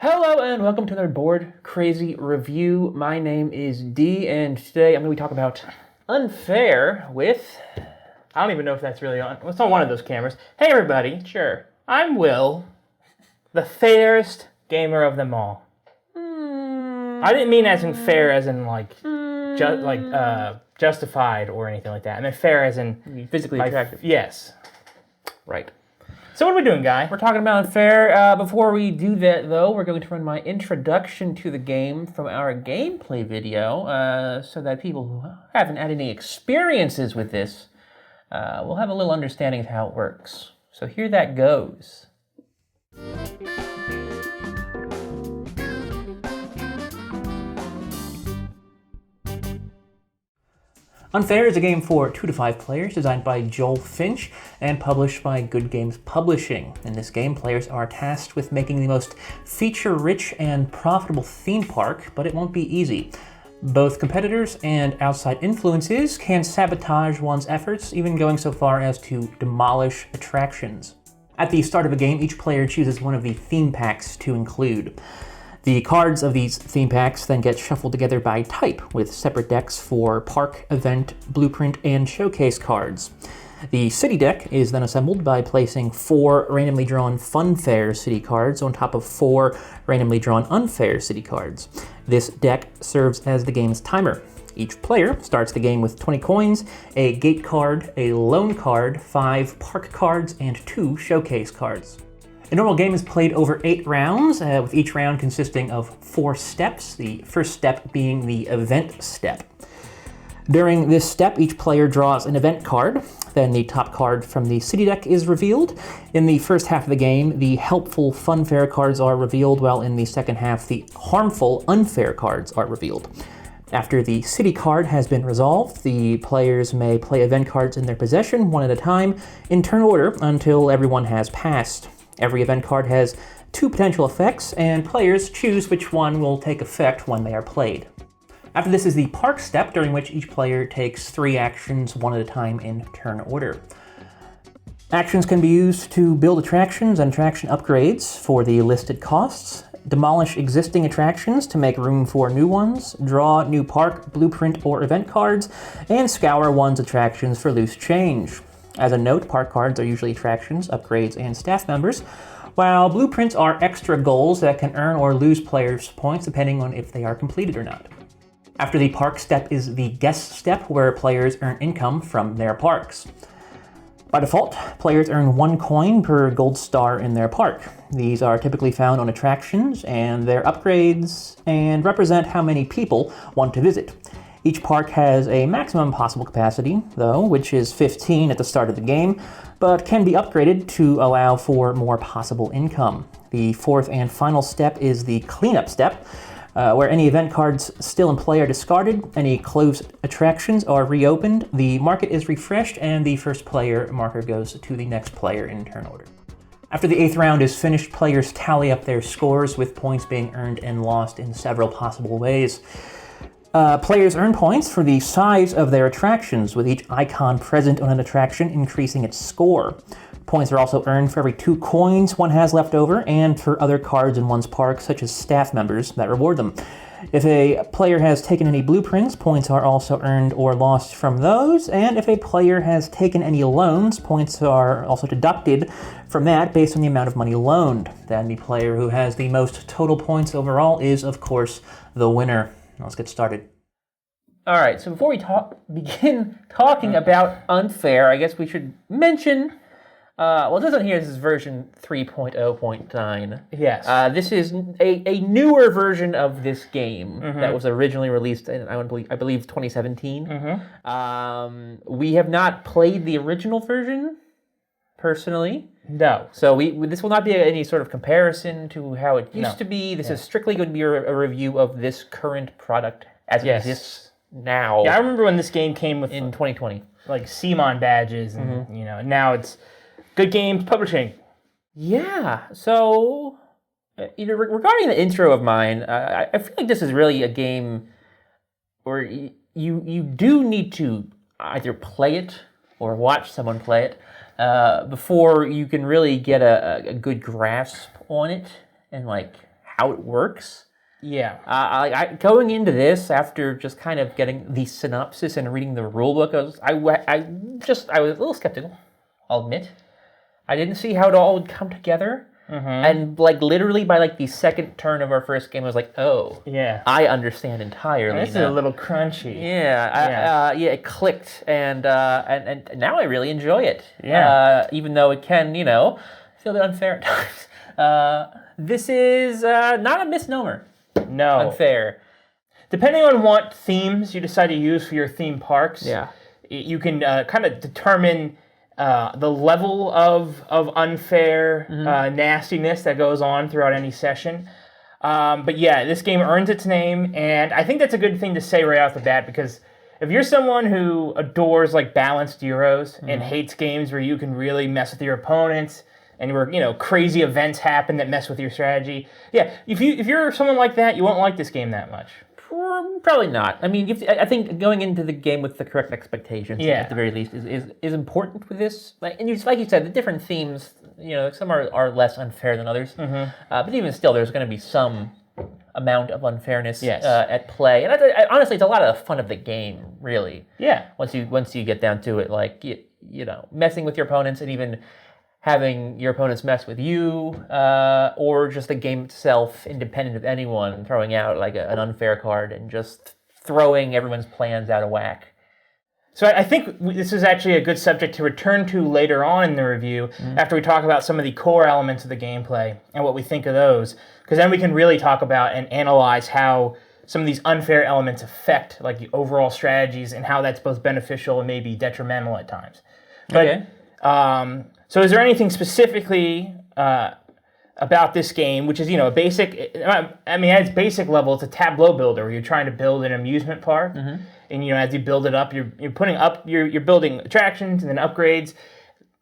Hello and welcome to another Board Crazy review. My name is D, and today I'm going to be talking about Unfair with... I don't even know if that's really on. It's on one of those cameras. Hey everybody, Sure. I'm Will, The fairest gamer of them all. I didn't mean as in fair as in justified or anything like that. I meant fair as in physically attractive. Yes. Right. So what are we doing, Guy? We're talking about Unfair. Before we do that, though, we're going to run my introduction to the game from our gameplay video so that people who haven't had any experiences with this will have a little understanding of how it works. So here that goes. Unfair is a game for 2 to 5 players designed by Joel Finch and published by Good Games Publishing. In this game, players are tasked with making the most feature-rich and profitable theme park, but it won't be easy. Both competitors and outside influences can sabotage one's efforts, even going so far as to demolish attractions. At the start of a game, each player chooses one of the theme packs to include. The cards of these theme packs then get shuffled together by type, with separate decks for park, event, blueprint, and showcase cards. The city deck is then assembled by placing 4 randomly drawn Funfair city cards on top of 4 randomly drawn Unfair city cards. This deck serves as the game's timer. Each player starts the game with 20 coins, a gate card, a loan card, 5 park cards, and 2 showcase cards. A normal game is played over 8 rounds, with each round consisting of 4 steps, the first step being the event step. During this step, each player draws an event card, then the top card from the city deck is revealed. In the first half of the game, the helpful Funfair cards are revealed, while in the second half, the harmful Unfair cards are revealed. After the city card has been resolved, the players may play event cards in their possession, one at a time, in turn order, until everyone has passed. Every event card has 2 potential effects, and players choose which one will take effect when they are played. After this is the park step, during which each player takes 3 actions, one at a time in turn order. Actions can be used to build attractions and attraction upgrades for the listed costs, demolish existing attractions to make room for new ones, draw new park, blueprint, or event cards, and scour one's attractions for loose change. As a note, park cards are usually attractions, upgrades, and staff members, while blueprints are extra goals that can earn or lose players' points depending on if they are completed or not. After the park step is the guest step, where players earn income from their parks. By default, players earn 1 coin per gold star in their park. These are typically found on attractions and their upgrades, and represent how many people want to visit. Each park has a maximum possible capacity, though, which is 15 at the start of the game, but can be upgraded to allow for more possible income. The 4th and final step is the cleanup step, where any event cards still in play are discarded, any closed attractions are reopened, the market is refreshed, and the first player marker goes to the next player in turn order. After the 8th round is finished, players tally up their scores, with points being earned and lost in several possible ways. Players earn points for the size of their attractions, with each icon present on an attraction increasing its score. Points are also earned for every 2 coins one has left over, and for other cards in one's park, such as staff members, that reward them. If a player has taken any blueprints, points are also earned or lost from those, and if a player has taken any loans, points are also deducted from that based on the amount of money loaned. Then the player who has the most total points overall is, of course, the winner. Let's get started. All right, so before we begin talking about Unfair, I guess we should mention, it says on here this is version 3.0.9. Yes. This is a newer version of this game that was originally released in, I believe 2017. We have not played the original version, personally. No. So this will not be any sort of comparison to how it used to be. This is strictly going to be a review of this current product as it exists now. Yeah, I remember when this game came with in 2020, like CMON badges, and now it's Good Games Publishing. Yeah. So, regarding the intro of mine, I feel like this is really a game where you do need to either play it or watch someone play it before you can really get a good grasp on it and like how it works. Yeah. Going into this after just kind of getting the synopsis and reading the rulebook, I was a little skeptical. I'll admit, I didn't see how it all would come together, and like literally by like the second turn of our first game, I was like, oh, yeah, I understand entirely. This is a little crunchy. Yeah, it clicked, and now I really enjoy it. Yeah, even though it can, feel a bit unfair at times. This is not a misnomer. No. Unfair. Depending on what themes you decide to use for your theme parks, you can kind of determine the level of unfair nastiness that goes on throughout any session. But yeah, this game earns its name, and I think that's a good thing to say right off the bat, because if you're someone who adores like balanced Euros and hates games where you can really mess with your opponents, and where crazy events happen that mess with your strategy. Yeah, if you're someone like that, you won't like this game that much. Probably not. I mean, I think going into the game with the correct expectations, at the very least, is important with this. Like you said, the different themes, some are less unfair than others. But even still, there's going to be some amount of unfairness at play. And honestly, it's a lot of the fun of the game, really. Yeah. Once you get down to it, like messing with your opponents and even having your opponents mess with you, or just the game itself, independent of anyone, throwing out like an unfair card and just throwing everyone's plans out of whack. So I think this is actually a good subject to return to later on in the review, after we talk about some of the core elements of the gameplay and what we think of those, because then we can really talk about and analyze how some of these unfair elements affect like the overall strategies and how that's both beneficial and maybe detrimental at times. But, so is there anything specifically about this game, which is, a basic, at its basic level, it's a tableau builder where you're trying to build an amusement park. And, as you build it up, you're putting up, you're building attractions and then upgrades.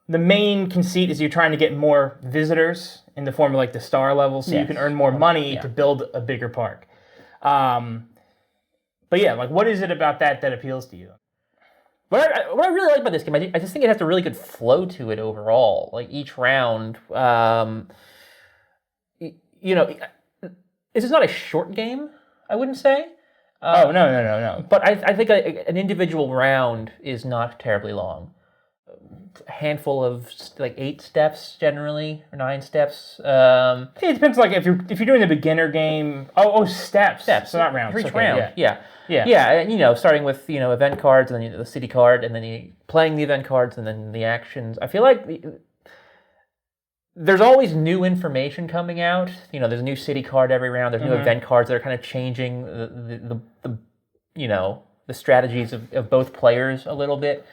The main conceit is you're trying to get more visitors in the form of like the star level, so you can earn more money to build a bigger park. But yeah, like what is it about that appeals to you? What I really like about this game, I just think it has a really good flow to it overall. Like each round, this is not a short game, I wouldn't say. No. But I think an individual round is not terribly long. A handful of like 8 steps generally, or 9 steps. It depends. Like if you're doing the beginner game, steps, so not rounds. For each round, yeah. And, starting with event cards, and then the city card, and then you playing the event cards, and then the actions. I feel like there's always new information coming out. There's a new city card every round. There's new event cards that are kind of changing the strategies of both players a little bit.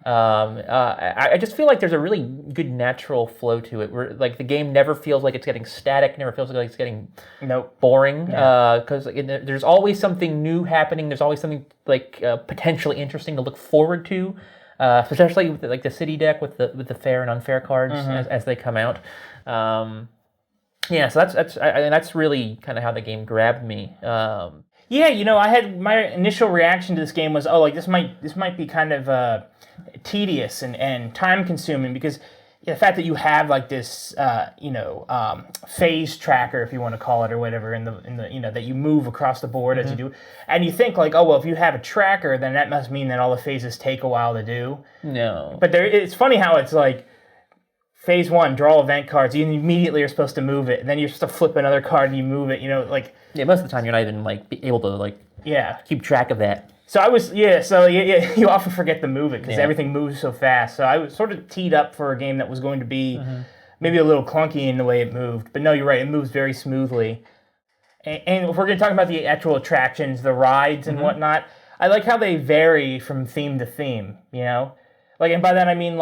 I just feel like there's a really good natural flow to it, where like the game never feels like it's getting static, never feels like it's getting boring, because there's always something new happening. There's always something like potentially interesting to look forward to, especially with the city deck with the fair and unfair cards as they come out. So that's really kind of how the game grabbed me. I had my initial reaction to this game was, this might be kind of tedious and time consuming, because the fact that you have like this phase tracker, if you want to call it, or whatever, in the that you move across the board as you do, and you think like, if you have a tracker, then that must mean that all the phases take a while to do. No, but it's funny how it's like phase 1, draw event cards, you immediately are supposed to move it, and then you're supposed to flip another card and you move it. Most of the time you're not even able to keep track of that. So I was, you often forget to move it because everything moves so fast. So I was sort of teed up for a game that was going to be maybe a little clunky in the way it moved. But no, you're right, it moves very smoothly. And if we're going to talk about the actual attractions, the rides and whatnot, I like how they vary from theme to theme, and by that I mean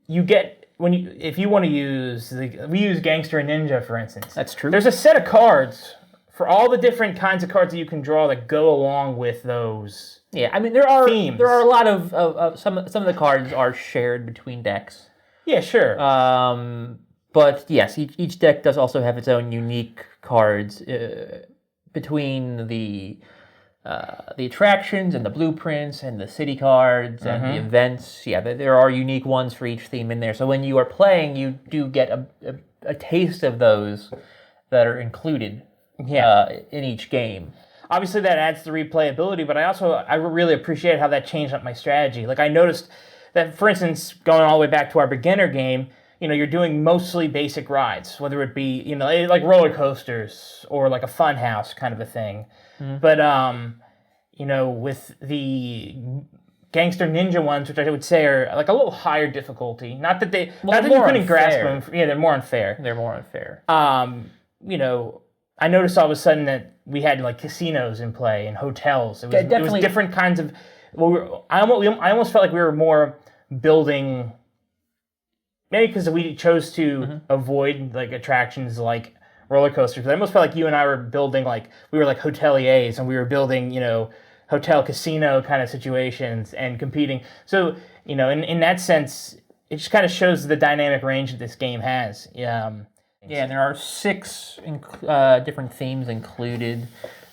you get, if you want to use, we use Gangster and Ninja, for instance. That's true. There's a set of cards for all the different kinds of cards that you can draw that go along with those. Yeah, I mean there are themes. There are a lot of some of the cards are shared between decks. Yeah, sure. But yes, each deck does also have its own unique cards between the attractions and the blueprints and the city cards and the events. Yeah, there are unique ones for each theme in there. So when you are playing, you do get a taste of those that are included in each game. Obviously, that adds to replayability, but I really appreciate how that changed up my strategy. Like, I noticed that, for instance, going all the way back to our beginner game, you're doing mostly basic rides, whether it be, like roller coasters or like a fun house kind of a thing. Mm-hmm. But, with the gangster ninja ones, which I would say are like a little higher difficulty. Not that you couldn't grasp them. Yeah, they're more unfair. I noticed all of a sudden that we had like casinos in play and hotels. It was different kinds of. I almost felt like we were more building. Maybe because we chose to avoid like attractions like roller coasters. But I almost felt like you and I were building we were like hoteliers and we were building hotel casino kind of situations and competing. So in that sense, it just kind of shows the dynamic range that this game has. Yeah, and there are 6 different themes included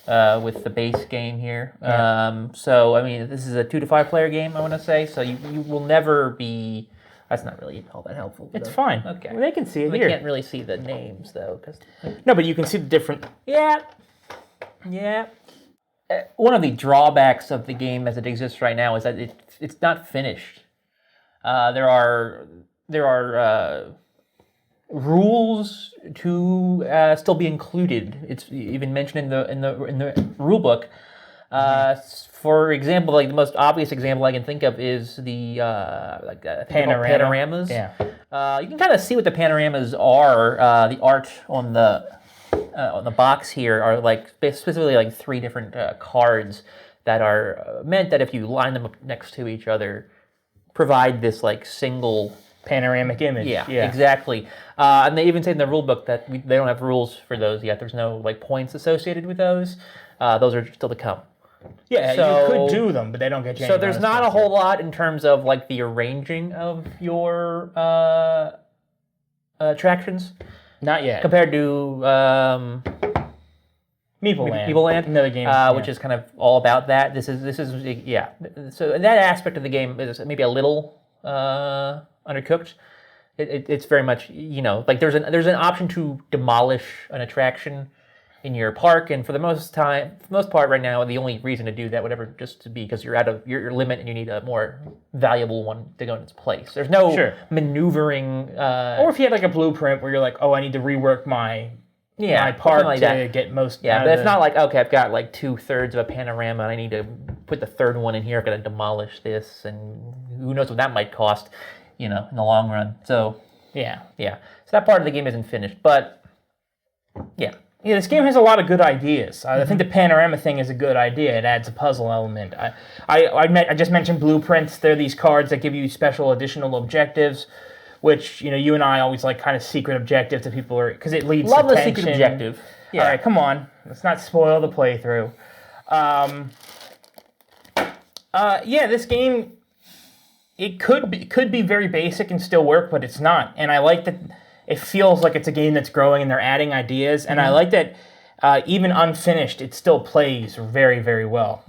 with the base game here. Yeah. So, I mean, this is a 2 to 5 player game, I want to say, so you will never be... That's not really all that helpful. It's fine. Okay. Well, they can see it here. They can't really see the names, though. No, but you can see the different... Yeah. One of the drawbacks of the game as it exists right now is that it's not finished. There are rules to still be included. It's even mentioned in the rule book. For example, like the most obvious example I can think of is the panoramas. Yeah. You can kind of see what the panoramas are. The art on the box here are like specifically like 3 different cards that are meant that if you line them up next to each other, provide this like single panoramic image. Yeah, exactly. And they even say in the rule book that they don't have rules for those yet. There's no like points associated with those. Those are still to come. Yeah, so, you could do them, but they don't get you. So there's not a whole lot in terms of like the arranging of your attractions. Not yet. Compared to Meepleland, another game, which is kind of all about that. This is So that aspect of the game is maybe a little undercooked. It's very much like there's an option to demolish an attraction in your park, and for the most part right now, the only reason to do that would ever just to be because you're out of your limit and you need a more valuable one to go in its place. There's no maneuvering. Or if you had like a blueprint where you're like, oh, I need to rework my park like to get most. Yeah, but it's not like, okay, I've got like 2/3 of a panorama and I need to put the third one in here. I've got to demolish this, and who knows what that might cost, in the long run. So yeah. So that part of the game isn't finished, but yeah. Yeah, this game has a lot of good ideas. I think the panorama thing is a good idea. It adds a puzzle element. I just mentioned blueprints. They're these cards that give you special additional objectives, which you and I always like kind of secret objectives that people are because it leads to tension. Love the secret objective. Yeah. All right, come on. Let's not spoil the playthrough. This game it could be very basic and still work, but it's not. And I like that. It feels like it's a game that's growing and they're adding ideas. And I like that even unfinished, it still plays very, very well.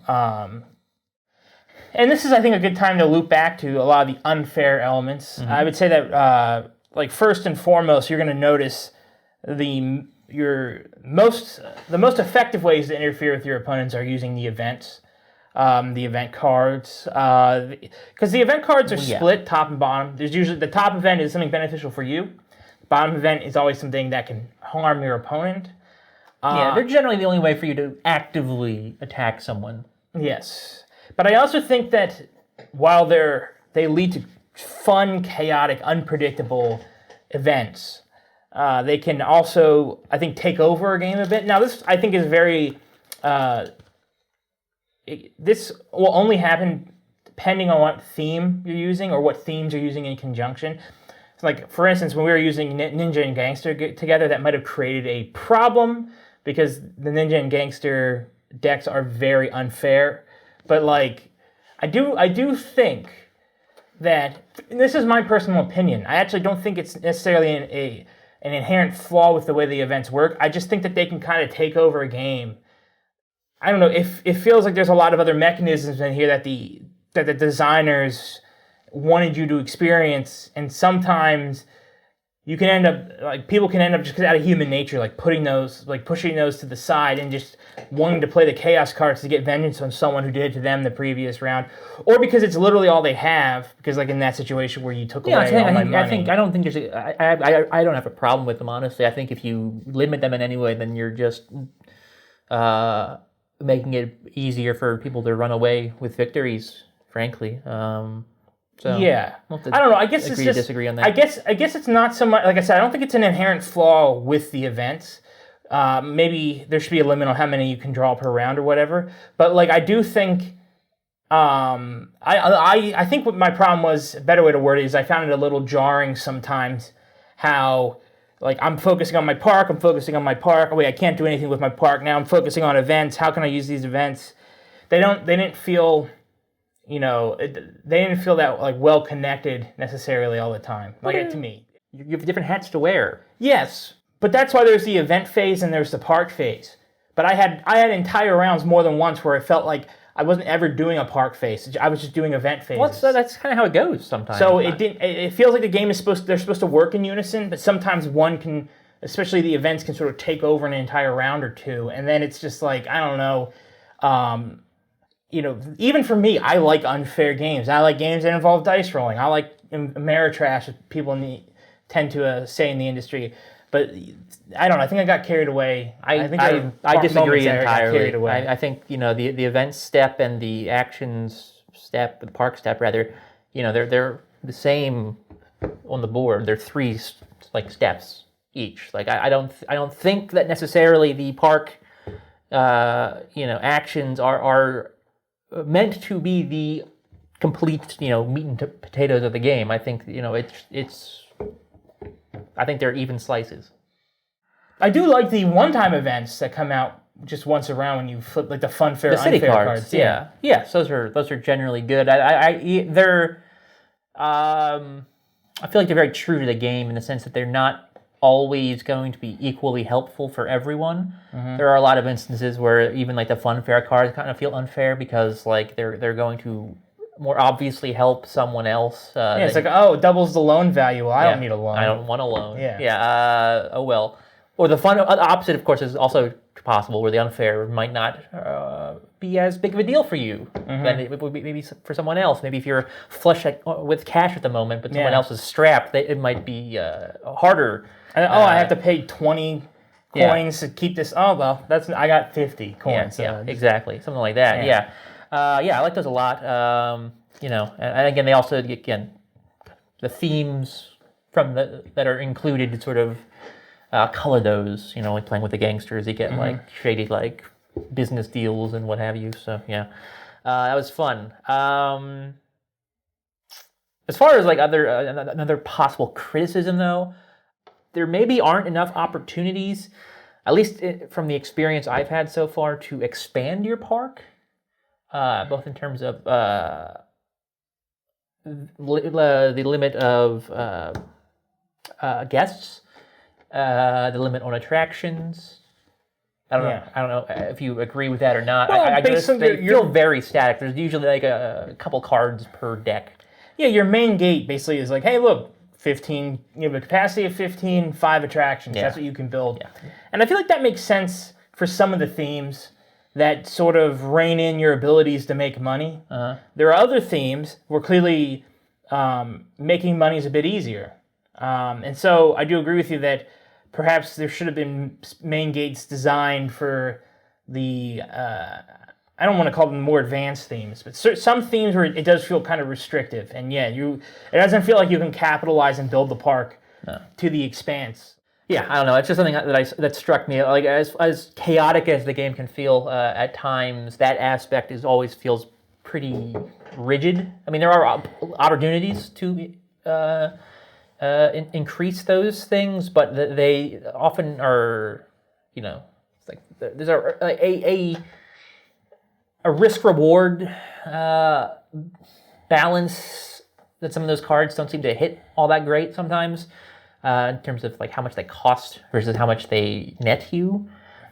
And this is, I think, a good time to loop back to a lot of the unfair elements. Mm-hmm. I would say that, first and foremost, you're going to notice the most effective ways to interfere with your opponents are using the events. The event cards, because the event cards are split top and bottom. There's usually the top event is something beneficial for you. Bottom event is always something that can harm your opponent. They're generally the only way for you to actively attack someone. Yes. But I also think that while they lead to fun, chaotic, unpredictable events, they can also, I think, take over a game a bit. Now, this, I think, is very... this will only happen depending on what theme you're using or what themes you're using in conjunction. Like, for instance, when we were using Ninja and Gangster together, that might have created a problem because the Ninja and Gangster decks are very unfair. But, I do think that, and this is my personal opinion, I actually don't think it's necessarily an inherent flaw with the way the events work. I just think that they can kind of take over a game. I don't know, it feels like there's a lot of other mechanisms in here that the designers wanted you to experience, and sometimes you can end up like people can end up just out of human nature like pushing those to the side and just wanting to play the chaos cards to get vengeance on someone who did it to them the previous round, or because it's literally all they have. Because like in that situation where you took away all my money, I don't think there's I don't have a problem with them, honestly. I think if you limit them in any way, then you're just making it easier for people to run away with victories, frankly. So yeah, I don't know. I guess it's just disagree on that. I guess it's not so much. Like I said, I don't think it's an inherent flaw with the events. Maybe there should be a limit on how many you can draw per round or whatever. But like I do think, I think what my problem was, a better way to word it is I found it a little jarring sometimes how like I'm focusing on my park. Oh wait, I can't do anything with my park now. I'm focusing on events. How can I use these events? They didn't feel. They didn't feel that like well connected necessarily all the time. Like to me, you have different hats to wear. Yes, but that's why there's the event phase and there's the park phase. But I had entire rounds more than once where it felt like I wasn't ever doing a park phase. I was just doing event phases. Well, that's kind of how it goes sometimes. So it feels like the game they're supposed to work in unison, but sometimes one can, especially the events, can sort of take over an entire round or two, and then it's just like I don't know. Even for me, I like unfair games. I like games that involve dice rolling. I like Ameritrash, as people tend to say in the industry. But I don't know. I think I got carried away. I disagree entirely. I think the event step and the actions step, the park step rather, they're the same on the board. They're 3 like steps each. Like I don't think that necessarily the park actions are meant to be the complete, meat and potatoes of the game. I think, I think they're even slices. I do like the one-time events that come out just once around when you flip like the funfair, the city unfair cards. Yeah. Yes, those are generally good. I feel like they're very true to the game in the sense that they're not always going to be equally helpful for everyone. Mm-hmm. There are a lot of instances where even like the funfair cards kind of feel unfair because like they're going to more obviously help someone else. It's like, it doubles the loan value. Well, I don't need a loan. I don't want a loan. Yeah. Oh well. Or the opposite, of course, is also possible, where the unfair might not be as big of a deal for you than it would be maybe for someone else. Maybe if you're flush with cash at the moment, but someone else is strapped, it might be harder. I have to pay 20 coins to keep this. Oh well, I got 50 coins. Exactly, something like that. Yeah, I like those a lot. And again, they also the themes that are included sort of color those. Like playing with the gangsters, you get like shady like business deals and what have you. So that was fun. As far as like another possible criticism though. There maybe aren't enough opportunities, at least from the experience I've had so far, to expand your park, both in terms of the limit of guests, the limit on attractions. I don't know if you agree with that or not. Well, they feel very static. There's usually like a couple cards per deck. Yeah, your main gate basically is like, hey, look. 15, you have a capacity of 15, 5 attractions. That's what you can build. Yeah. And I feel like that makes sense for some of the themes that sort of rein in your abilities to make money. There are other themes where clearly making money is a bit easier. And so I do agree with you that perhaps there should have been main gates designed for the... I don't want to call them more advanced themes, but some themes where it does feel kind of restrictive, and it doesn't feel like you can capitalize and build the park to the expanse. Yeah, I don't know. It's just something that struck me. Like as chaotic as the game can feel at times, that aspect always feels pretty rigid. I mean, there are opportunities to increase those things, but they often are, it's like there's a risk-reward balance that some of those cards don't seem to hit all that great sometimes in terms of like how much they cost versus how much they net you.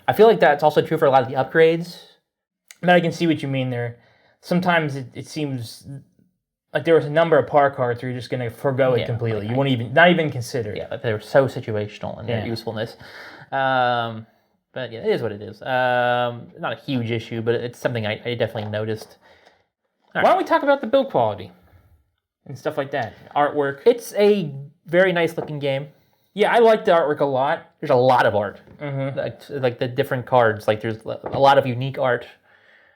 I feel like that's also true for a lot of the upgrades. I mean, I can see what you mean there. Sometimes it seems like there was a number of par cards where you're just going to forego it completely. You won't not even consider it. Yeah, but they're so situational in their usefulness. But yeah, it is what it is. Not a huge issue, but it's something I definitely noticed. Why don't we talk about the build quality and stuff like that? Artwork. It's a very nice looking game. Yeah, I like the artwork a lot. There's a lot of art. Like the different cards. Like there's a lot of unique art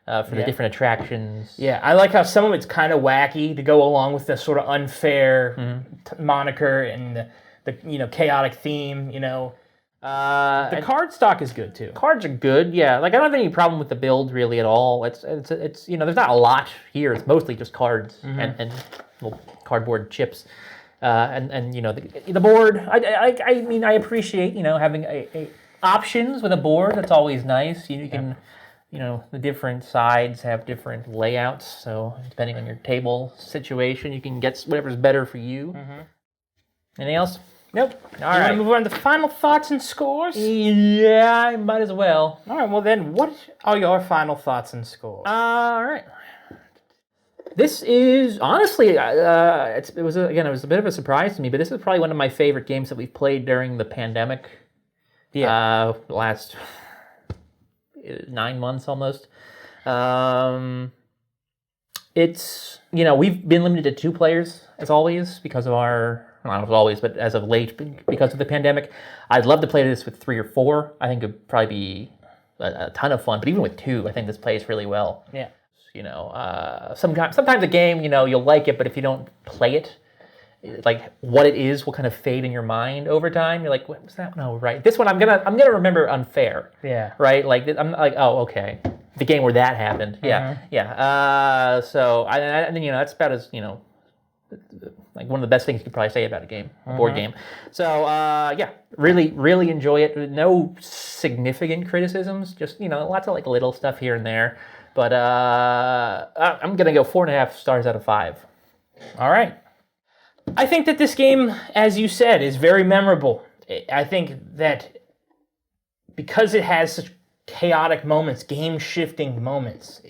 for the different attractions. Yeah, I like how some of it's kind of wacky to go along with the sort of unfair moniker and the chaotic theme. The card stock is good too. Cards are good, yeah. Like I don't have any problem with the build really at all. It's there's not a lot here. It's mostly just cards and little cardboard chips. And the board. I mean I appreciate having a options with a board. That's always nice. You can the different sides have different layouts. So depending on your table situation, you can get whatever's better for you. Anything else? Nope. All right. Want to move on to final thoughts and scores? Yeah, I might as well. All right. Well then, what are your final thoughts and scores? All right. This is honestly, it was a bit of a surprise to me, but this is probably one of my favorite games that we've played during the pandemic. Yeah. Last 9 months almost. It's we've been limited to 2 players as always because of our. Not as always, but as of late, because of the pandemic, I'd love to play this with 3 or 4. I think it'd probably be a ton of fun. But even with 2, I think this plays really well. Yeah. Sometimes a game, you'll like it, but if you don't play it, like what it is will kind of fade in your mind over time. You're like, what was that? No, right. This one I'm gonna remember unfair. Yeah. Right. Like I'm like, oh, okay. The game where that happened. Yeah. Yeah. So I think that's about as like one of the best things you could probably say about a game, a board game. So really, really enjoy it. No significant criticisms, just lots of like little stuff here and there. But I'm gonna go 4.5 stars out of 5. All right. I think that this game, as you said, is very memorable. I think that because it has such chaotic moments, game-shifting moments,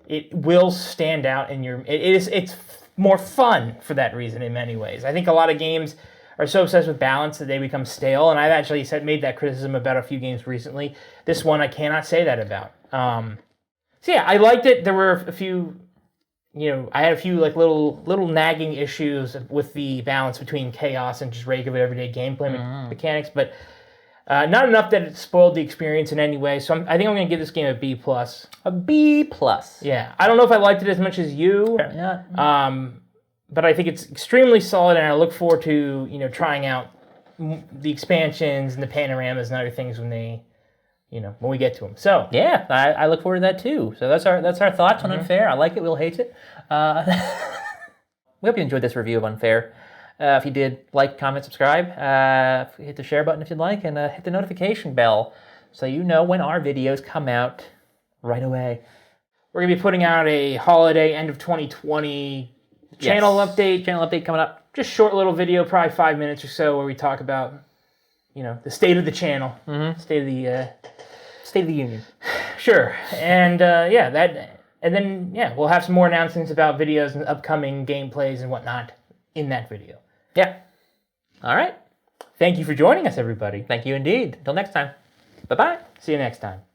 it will stand out in your. It's more fun for that reason in many ways. I think a lot of games are so obsessed with balance that they become stale, and I've actually made that criticism about a few games recently. This one I cannot say that about. So yeah, I liked it. There were a few, I had a few like little nagging issues with the balance between chaos and just regular everyday gameplay mechanics, but not enough that it spoiled the experience in any way. So I think I'm going to give this game a B+. A B+. Yeah, I don't know if I liked it as much as you. But I think it's extremely solid, and I look forward to trying out the expansions and the panoramas and other things when they. When we get to them. So yeah, I look forward to that too. So that's our thoughts on Unfair. I like it. We'll hate it. We hope you enjoyed this review of Unfair. If you did, like, comment, subscribe. Hit the share button if you'd like, and hit the notification bell so you know when our videos come out right away. We're gonna be putting out a holiday end of 2020 channel update. Channel update coming up. Just short little video, probably 5 minutes or so, where we talk about the state of the channel, state of the union. Sure. And then we'll have some more announcements about videos and upcoming gameplays and whatnot in that video. Yeah. All right. Thank you for joining us, everybody. Thank you indeed. Until next time. Bye-bye. See you next time.